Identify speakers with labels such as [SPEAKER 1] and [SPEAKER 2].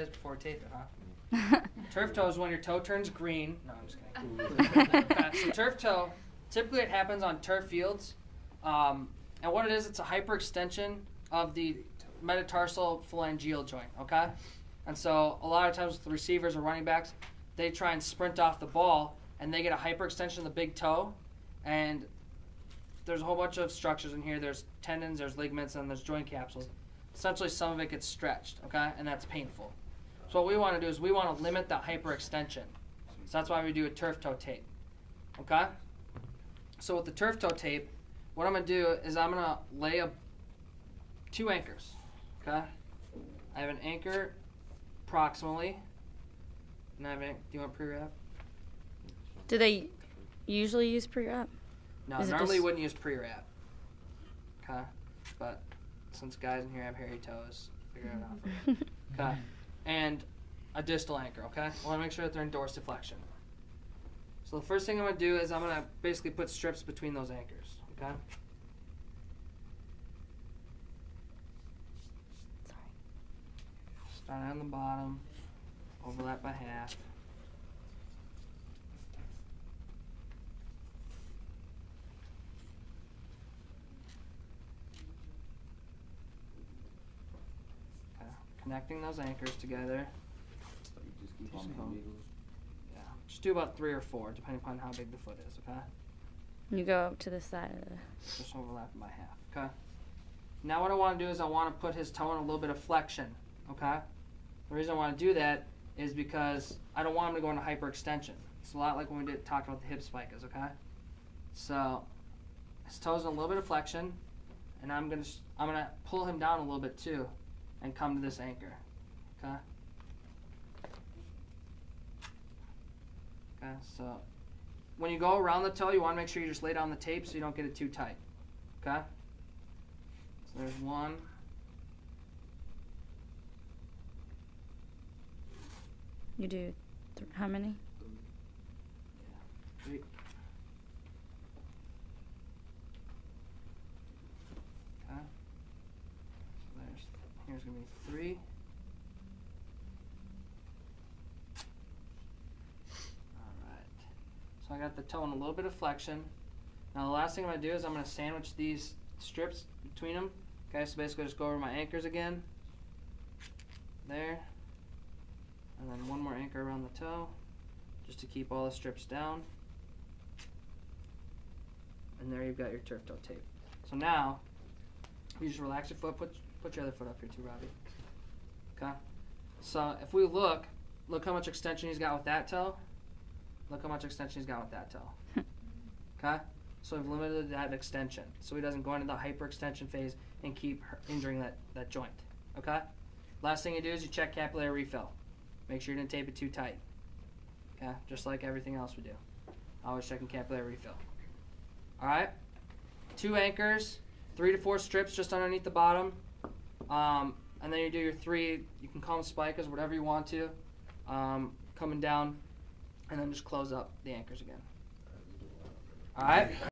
[SPEAKER 1] Just before tape it, huh? Turf toe is when your toe turns green. No, I'm just kidding. So turf toe, typically it happens on turf fields. And what it is, it's a hyperextension of the metatarsal phalangeal joint, okay? And so a lot of times with the receivers or running backs, they try and sprint off the ball, and they get a hyperextension of the big toe. And there's a whole bunch of structures in here. There's tendons, there's ligaments, and there's joint capsules. Essentially, some of it gets stretched, okay? And that's painful. So what we want to do is we want to limit that hyperextension. So that's why we do a turf toe tape, okay? So with the turf toe tape, what I'm going to do is I'm going to lay 2 anchors, okay? I have an anchor proximally, and I have do you want pre-wrap?
[SPEAKER 2] Do they usually use pre-wrap?
[SPEAKER 1] No, normally you wouldn't use pre-wrap, okay? But since guys in here have hairy toes, figure it out. Okay, and a distal anchor, okay? I want to make sure that they're in dorsiflexion. So the first thing I'm going to do is I'm going to basically put strips between those anchors, okay? Start on the bottom, overlap by half. Okay. Connecting those anchors together. Yeah, just do about 3 or 4, depending upon how big the foot is, okay?
[SPEAKER 2] You go up to the side of the...
[SPEAKER 1] Just overlap by half, okay? Now what I want to do is I want to put his toe in a little bit of flexion, okay? The reason I want to do that is because I don't want him to go into hyperextension. It's a lot like when we talked about the hip spikas, okay? So his toe's in a little bit of flexion, and I'm gonna pull him down a little bit too, and come to this anchor, okay? Okay, so when you go around the toe, you want to make sure you just lay down the tape so you don't get it too tight, okay? So there's 1.
[SPEAKER 2] You do how many?
[SPEAKER 1] Yeah, 3. Okay. So here's gonna be 3. Alright. So I got the toe in a little bit of flexion. Now the last thing I'm gonna do is I'm gonna sandwich these strips between them. Okay, so basically just go over my anchors again. There. And then 1 more anchor around the toe, just to keep all the strips down. And there you've got your turf toe tape. So now, you just relax your foot, put your other foot up here too, Robbie. Okay? So if we look how much extension he's got with that toe. Look how much extension he's got with that toe. Okay? So we've limited that extension, so he doesn't go into the hyperextension phase and keep injuring that joint. Okay? Last thing you do is you check capillary refill. Make sure you didn't tape it too tight. Okay? Just like everything else we do. Always checking capillary refill. Alright? 2 anchors, 3 to 4 strips just underneath the bottom. And then you do your 3, you can call them spikas, whatever you want to. Coming down, and then just close up the anchors again. Alright?